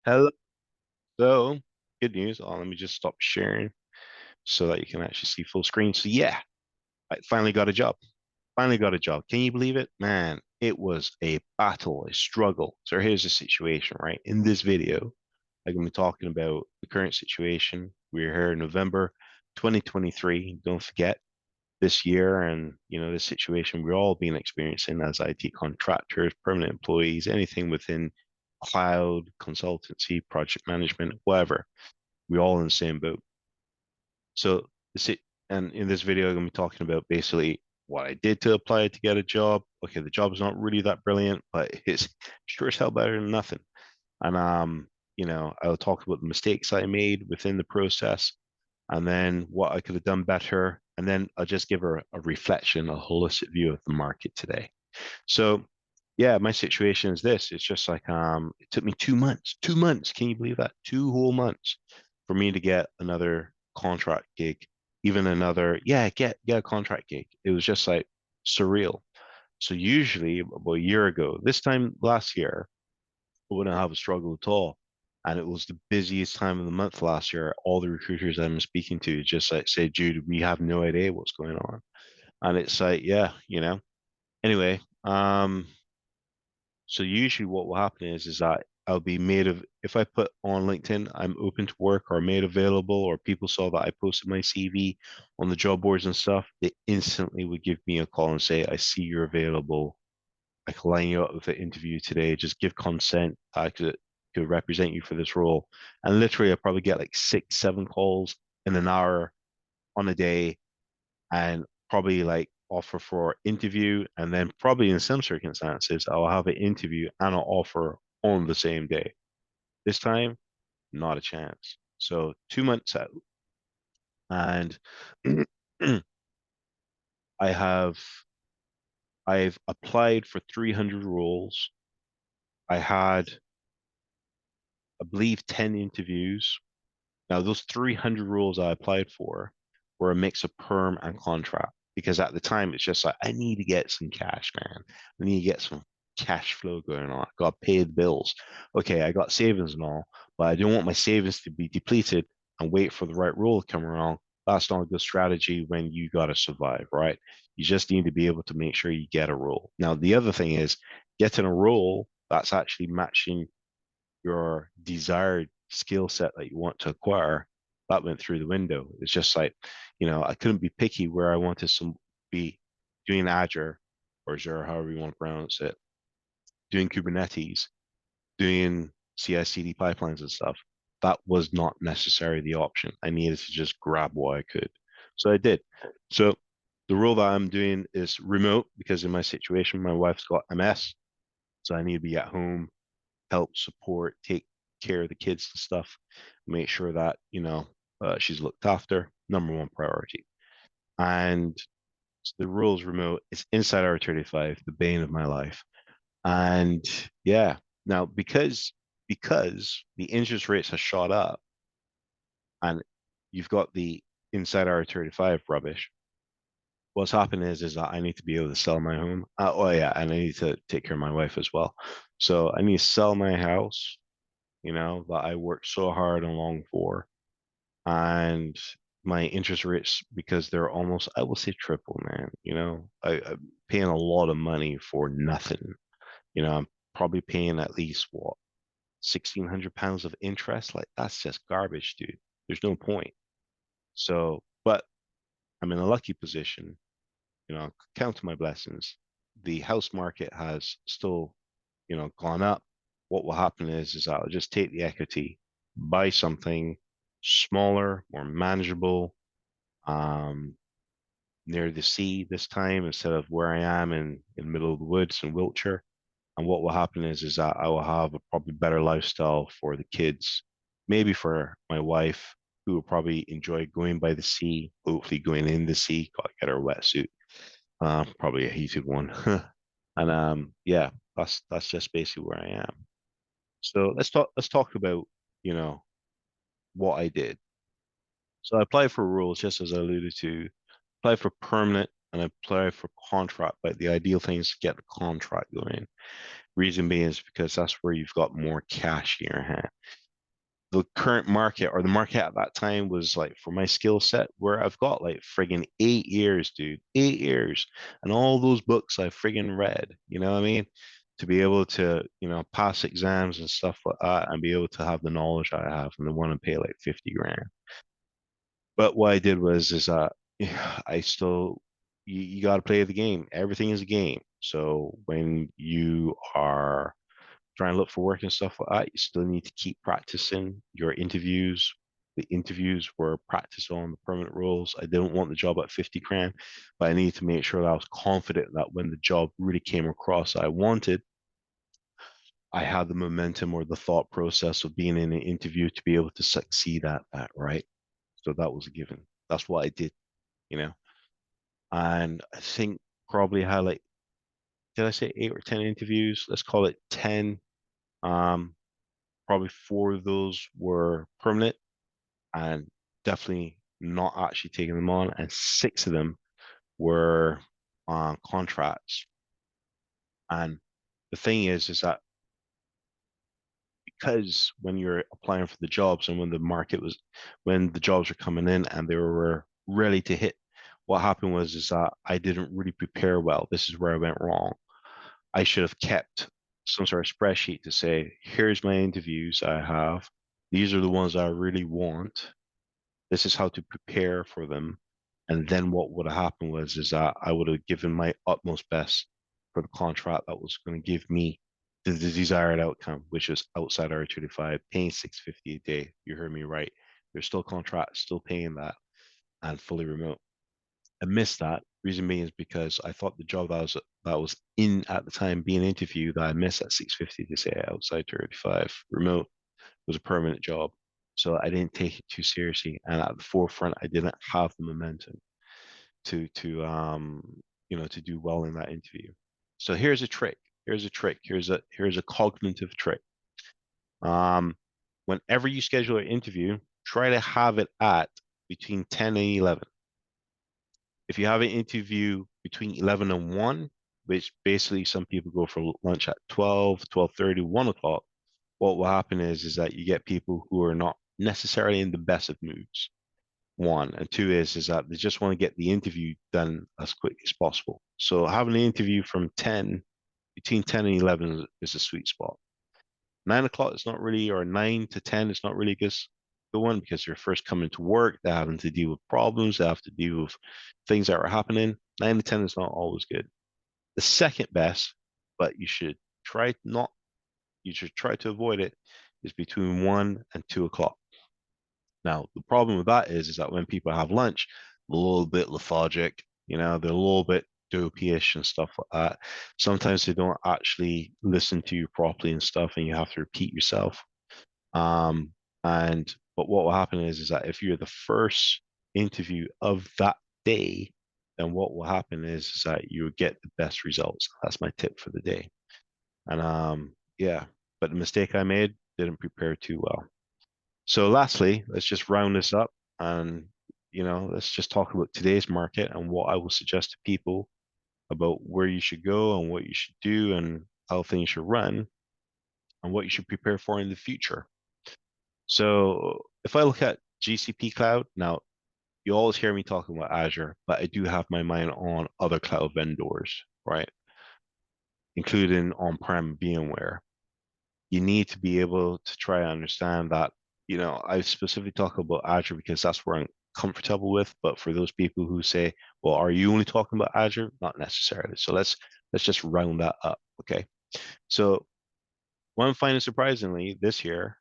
Hello. So, good news. Oh, let me just stop sharing so that you can actually see full screen. So, yeah, I finally got a job. Finally got a job. Can you believe it? Man, it was a battle, a struggle. So, here's the situation, right? In this video, I'm going to be talking about the current situation. We're here in November 2023. Don't forget this year and, this situation we're all been experiencing as IT contractors, permanent employees, anything within cloud, consultancy, project management, whatever. We're all in the same boat. So and in this video, I'm going to be talking about basically what I did to apply to get a job. Okay, the job is not really that brilliant, but it's sure as hell better than nothing. And I'll talk about the mistakes I made within the process, and then what I could have done better, and then I'll just give her a reflection, a holistic view of the market today. So yeah, my situation is this. It's just like it took me 2 months. 2 months. Can you believe that? 2 whole months for me to get another contract gig, even another, yeah, get a contract gig. It was just like surreal. So usually about a year ago, this time last year, I wouldn't have a struggle at all. And it was the busiest time of the month last year. All the recruiters I'm speaking to just like say, Jude, we have no idea what's going on. And it's like, yeah, Anyway, so usually what will happen is that I'll be made of if I put on LinkedIn I'm open to work or made available or people saw that I posted my CV on the job boards and stuff, they instantly would give me a call and say, I see you're available. I can line you up with an interview today. Just give consent. I could represent you for this role. And literally I probably get like 6, 7 calls in an hour on a day and probably like offer for interview, and then probably in some circumstances I'll have an interview and an offer on the same day. This time, not a chance. So 2 months out, and I have I've applied for 300 roles. I had, I believe, 10 interviews. Now those 300 roles I applied for were a mix of perm and contract because at the time it's just like I need to get some cash, man. I need to get some cash flow going on. I got to pay the bills. Okay, I got savings and all, but I don't want my savings to be depleted and wait for the right role to come around. That's not a good strategy when you got to survive, right? You just need to be able to make sure you get a role. Now, the other thing is getting a role that's actually matching your desired skill set that you want to acquire, that went through the window. It's just like, I couldn't be picky where I wanted to be doing Azure or Azure, however you want to pronounce it, doing Kubernetes, doing CI/CD pipelines and stuff. That was not necessarily the option. I needed to just grab what I could. So I did. So the role that I'm doing is remote because in my situation, my wife's got MS. So I need to be at home, help support, take care of the kids and stuff, make sure that, she's looked after, number one priority. And the rules remote, it's inside R35, the bane of my life. And yeah, now because the interest rates have shot up and you've got the inside R35 rubbish, what's happened is that I need to be able to sell my home. Oh yeah, and I need to take care of my wife as well. So I need to sell my house, that I worked so hard and long for. And my interest rates, because they're almost, I will say triple, man. I'm paying a lot of money for nothing. I'm probably paying at least what, £1,600 of interest. Like that's just garbage, dude. There's no point. So, but I'm in a lucky position, count my blessings. The house market has still, gone up. What will happen is I'll just take the equity, buy something smaller, more manageable, um, near the sea this time instead of where I am in the middle of the woods in Wiltshire. And what will happen is that I will have a probably better lifestyle for the kids, maybe for my wife, who will probably enjoy going by the sea, hopefully going in the sea, got to get her wetsuit, probably a heated one. And yeah, that's just basically where I am. So let's talk about, you know, what I did. So I applied for roles just as I alluded to, apply for permanent and apply for contract, but the ideal thing is to get the contract going. Reason being is because that's where you've got more cash in your hand. The current market or the market at that time was like for my skill set where I've got like friggin' 8 years, dude, 8 years, and all those books I friggin' read, you know what I mean? To be able to, pass exams and stuff like that and be able to have the knowledge I have and they want to pay like 50 grand. But what I did was is I still you got to play the game. Everything is a game. So when you are trying to look for work and stuff like that, you still need to keep practicing your interviews. The interviews were practice on the permanent roles. I didn't want the job at 50 grand, but I needed to make sure that I was confident that when the job really came across I wanted, I had the momentum or the thought process of being in an interview to be able to succeed at that, right? So that was a given. That's what I did, you know. And I think probably had like, did I say 8 or 10 interviews? Let's call it 10. Um, Probably four of those were permanent and definitely not actually taking them on, and six of them were on contracts. And the thing is that because when you're applying for the jobs and when the jobs were coming in and they were ready to hit, what happened was is that I didn't really prepare well. This is where I went wrong. I should have kept some sort of spreadsheet to say, here's my interviews I have. These are the ones I really want. This is how to prepare for them. And then what would have happened was is that I would have given my utmost best for the contract that was going to give me the desired outcome, which is outside R35, paying 650 a day. You heard me right. There's still contracts, still paying that, and fully remote. I missed that. Reason being is because I thought the job that was in at the time being interviewed that I missed at 650 to say outside 35 remote was a permanent job. So I didn't take it too seriously. And at the forefront, I didn't have the momentum to do well in that interview. So here's a trick. Here's a trick. Here's a cognitive trick. Um, Whenever you schedule an interview, try to have it at between 10 and 11. If you have an interview between 11 and 1, which basically some people go for lunch at 12, 12:30, 1 o'clock, what will happen is that you get people who are not necessarily in the best of moods. One and two is that they just want to get the interview done as quick as possible. So having an interview from 10 between 10 and 11 is a sweet spot. 9 o'clock is not really, or 9 to 10 is not really good one because you're first coming to work, they're having to deal with problems, they have to deal with things that are happening. 9 to 10 is not always good. The second best, but you should try to avoid it, is between 1 and 2 o'clock. Now, the problem with that is that when people have lunch, they're a little bit lethargic, they're a little bit dopey-ish and stuff like that. Sometimes they don't actually listen to you properly and stuff, and you have to repeat yourself. Um, but what will happen is that if you're the first interview of that day, then what will happen is that you get the best results. That's my tip for the day. And yeah, but the mistake I made, didn't prepare too well. So lastly, let's just round this up and let's just talk about today's market and what I will suggest to people about where you should go and what you should do and how things should run and what you should prepare for in the future. So if I look at GCP Cloud, now you always hear me talking about Azure, but I do have my mind on other cloud vendors, right? Including on-prem VMware. You need to be able to try and understand that, I specifically talk about Azure because that's where I'm comfortable with. But for those people who say, well, are you only talking about Azure? Not necessarily. So let's just round that up. Okay. So what I'm finding surprisingly this year,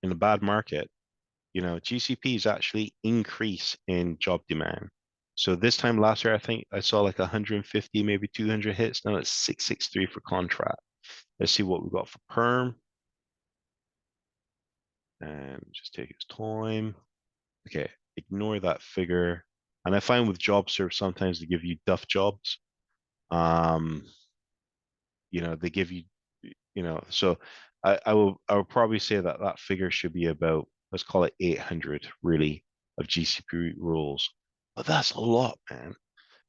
in a bad market, GCP is actually increase in job demand. So this time last year, I think I saw like 150, maybe 200 hits. Now it's 663 for contract. Let's see what we got for perm. And just take its time. Okay, ignore that figure. And I find with JobServe sometimes they give you duff jobs. Um, they give you, so I will probably say that that figure should be about, let's call it 800 really of GCP rules. But that's a lot, man.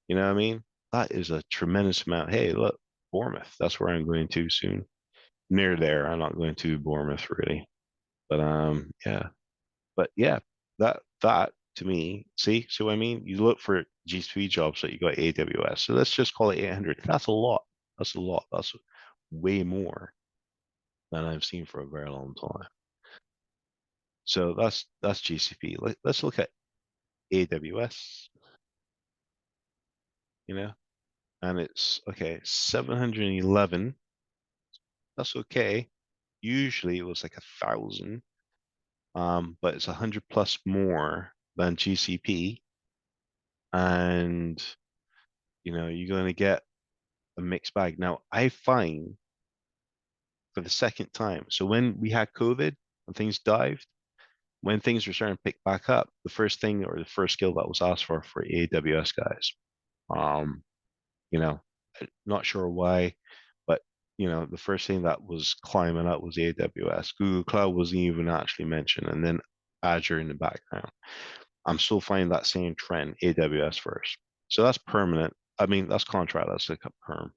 You know what I mean? That is a tremendous amount. Hey, look, Bournemouth. That's where I'm going to soon. Near there. I'm not going to Bournemouth really. But yeah. But yeah, that to me, see what I mean? You look for GCP jobs that you got AWS. So let's just call it 800. That's a lot. That's a lot. That's way more than I've seen for a very long time. So that's GCP. Let's look at AWS, you know, and it's okay, 711. That's okay. Usually it was like 1,000, but it's 100 plus more than GCP, and you're going to get a mixed bag. Now, I find for the second time, so when we had COVID and things dived, when things were starting to pick back up, the first thing or the first skill that was asked for AWS guys. Um, you know, not sure why, but the first thing that was climbing up was AWS. Google Cloud wasn't even actually mentioned, and then Azure in the background. I'm still finding that same trend, AWS first. So that's permanent. I mean, that's contract. That's like a perm.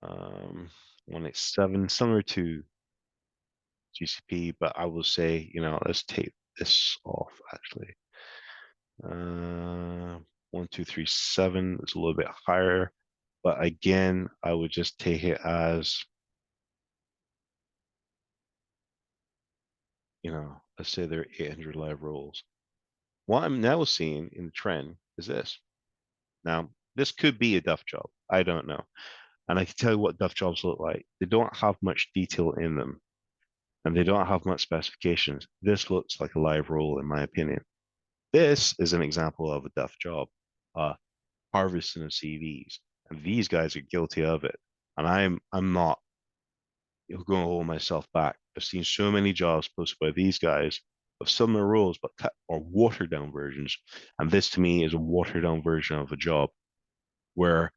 Um, 187, similar to GCP, but I will say, let's take this off actually. 1237 is a little bit higher, but again, I would just take it as, let's say there are 800 live roles. What I'm now seeing in the trend is this. Now, this could be a Duff job. I don't know. And I can tell you what Duff jobs look like. They don't have much detail in them, and they don't have much specifications. This looks like a live role, in my opinion. This is an example of a Duff job, harvesting of CVs, and these guys are guilty of it. And I'm not going to hold myself back. I've seen so many jobs posted by these guys of similar roles, but cut or watered down versions. And this to me is a watered down version of a job where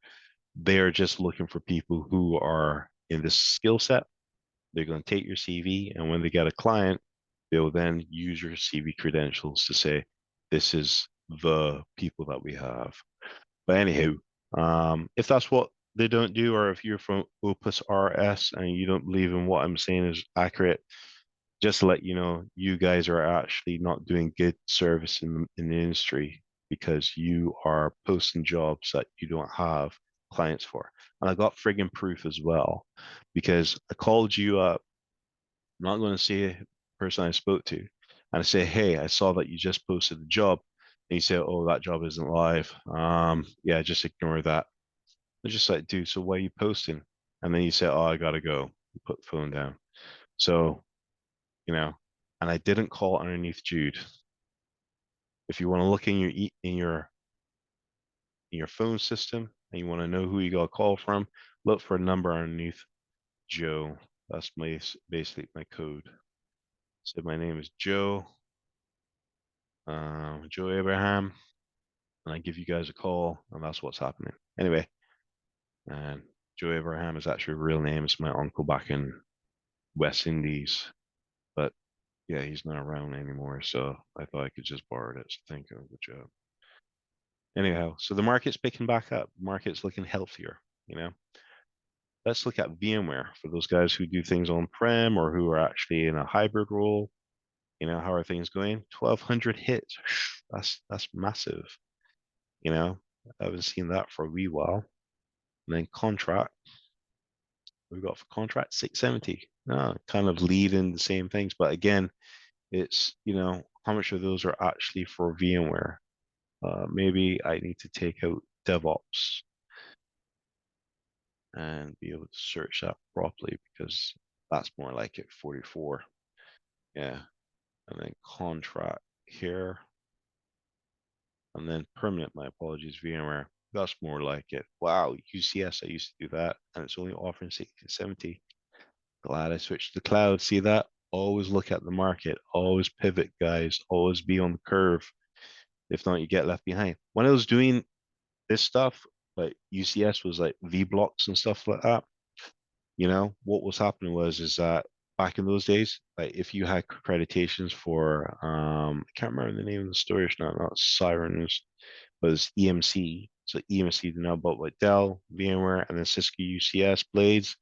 they're just looking for people who are in this skill set. They're going to take your CV, and when they get a client, they'll then use your CV credentials to say, this is the people that we have. But anyhow, if that's what they don't do, or if you're from Opus RS and you don't believe in what I'm saying is accurate, just to let you know, you guys are actually not doing good service in the industry because you are posting jobs that you don't have clients for. And I got friggin' proof as well because I called you up. I'm not going to say the person I spoke to, and I say, hey, I saw that you just posted the job. And you say, oh, that job isn't live. Yeah, just ignore that. I just like, dude, so why are you posting? And then you say, oh, I gotta go. You put the phone down. So, you know, and I didn't call underneath Jude. If you want to look in your phone system and you want to know who you got a call from, look for a number underneath Joe. That's basically my code. So my name is Joe, Joe Abraham, and I give you guys a call, and that's what's happening. Anyway, and Joe Abraham is actually a real name. It's my uncle back in West Indies, but yeah, he's not around anymore, so I thought I could just borrow it. So thank you. Good job. Anyhow, so the market's picking back up. The market's looking healthier, you know. Let's look at VMware for those guys who do things on-prem or who are actually in a hybrid role. How are things going? 1,200 hits. That's massive. I haven't seen that for a wee while. And then contract, we've got for contract 670. Kind of leading the same things, but again, it's how much of those are actually for VMware. Maybe I need to take out DevOps and be able to search that properly because that's more like it 44. Yeah. And then contract here. And then permanent, my apologies, VMware. That's more like it. Wow, UCS, I used to do that. And it's only offering 60-70. Glad I switched to the cloud. See that? Always look at the market. Always pivot, guys. Always be on the curve. If not, you get left behind. When I was doing this stuff, like UCS was like VBlocks and stuff like that. What was happening is that back in those days, like if you had accreditations for I can't remember the name of the storage now, not Sirens, but it's EMC. So EMC now bought by Dell, VMware, and then Cisco UCS Blades.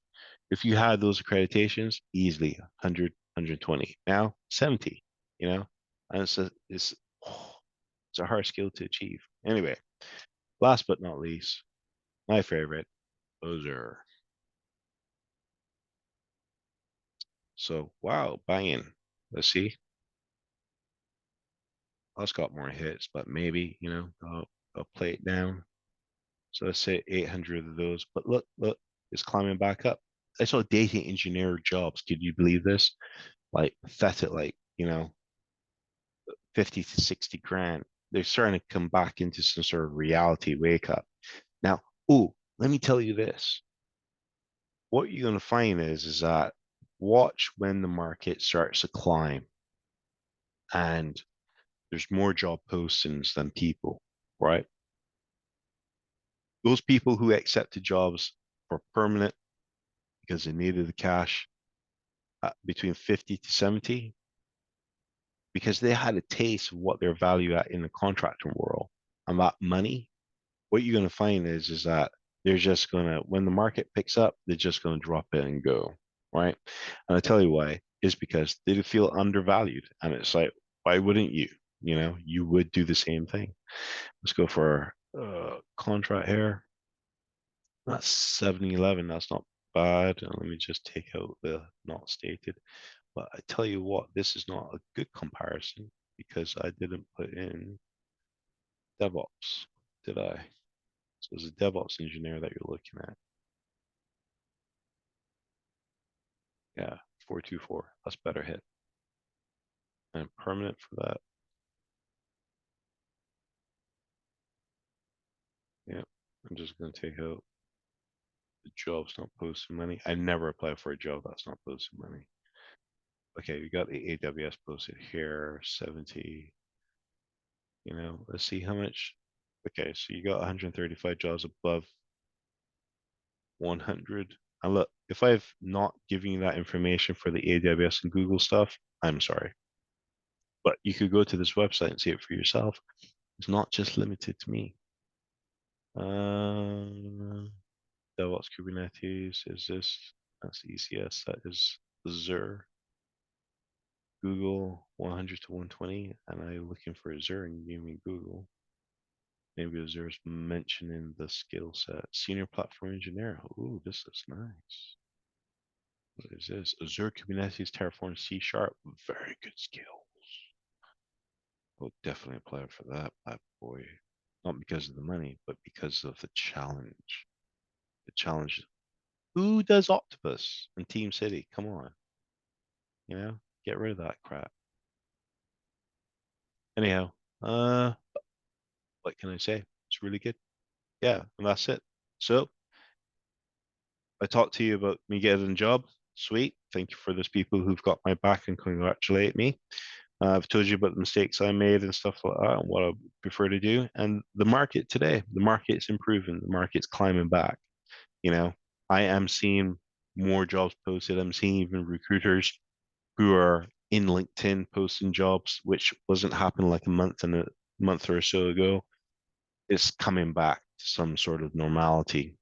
If you had those accreditations, easily 100, 120. Now 70, you know, and it's a hard skill to achieve. Anyway, last but not least, my favorite, Azure. So wow, banging. Let's see. Us got more hits, but maybe, I'll play it down. So let's say 800 of those. But look, it's climbing back up. I saw data engineer jobs. Could you believe this? Like pathetic, like, 50 to 60 grand. They're starting to come back into some sort of reality wake up. Now, oh, let me tell you this. What you're going to find is that watch when the market starts to climb and there's more job postings than people, right? Those people who accepted jobs for permanent because they needed the cash between 50 to 70 because they had a taste of what their value at in the contracting world and that money. What you're going to find is that they're just going to, when the market picks up, they're just going to drop it and go, right? And I tell you why is because they feel undervalued, and it's like, why wouldn't you? You would do the same thing. Let's go for contract here. That's 711. That's not bad. And let me just take out the not stated. But I tell you what, this is not a good comparison because I didn't put in DevOps, did I? So it's a DevOps engineer that you're looking at. Yeah, 424. That's better hit. And permanent for that. Yeah, I'm just going to take out the job's not posting money. I never apply for a job that's not posting money. Okay, we got the AWS posted here, 70. Let's see how much. Okay, so you got 135 jobs above 100. And look, if I've not given you that information for the AWS and Google stuff, I'm sorry. But you could go to this website and see it for yourself. It's not just limited to me. DevOps Kubernetes is this. That's ECS. That is Azure. Google 100 to 120. And I'm looking for Azure and you give me Google. Maybe Azure's mentioning the skill set. Senior platform engineer. Ooh, this is nice. What is this? Azure Kubernetes, Terraform, C Sharp. Very good skills. We'll definitely apply for that bad boy. Not because of the money, but because of the challenge. The challenge. Who does Octopus and Team City? Come on. Get rid of that crap. Anyhow, what can I say? It's really good. Yeah, and that's it. So I talked to you about me getting a job. Sweet. Thank you for those people who've got my back and congratulate me. I've told you about the mistakes I made and stuff like that and what I prefer to do. And the market today, the market's improving. The market's climbing back. You know, I am seeing more jobs posted. I'm seeing even recruiters who are in LinkedIn posting jobs, which wasn't happening like a month or so ago. It's coming back to some sort of normality.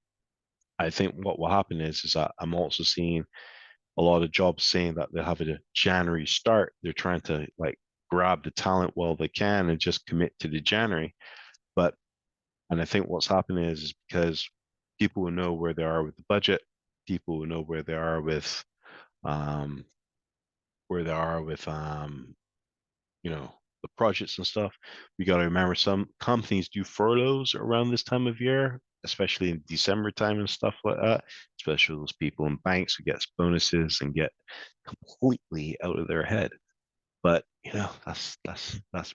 I think what will happen is that I'm also seeing a lot of jobs saying that they're having a January start. They're trying to like grab the talent while they can and just commit to the January. But and I think what's happening is because people will know where they are with the budget, people will know um where they are with the projects and stuff. We got to remember some companies do furloughs around this time of year, especially in December time and stuff like that. Especially those people in banks who get bonuses and get completely out of their head. But that's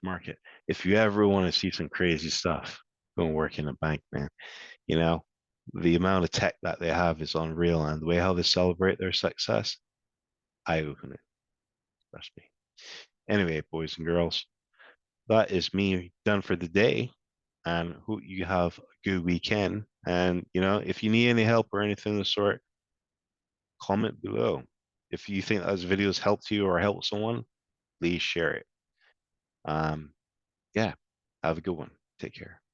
market. If you ever want to see some crazy stuff, go and work in a bank, man. You know, the amount of tech that they have is unreal, and the way how they celebrate their success, eye opening. Trust me. Anyway, boys and girls, that is me done for the day. And hope you have a good weekend. And if you need any help or anything of the sort, comment below. If you think that this video has helped you or helped someone, please share it. Um, yeah, have a good one. Take care.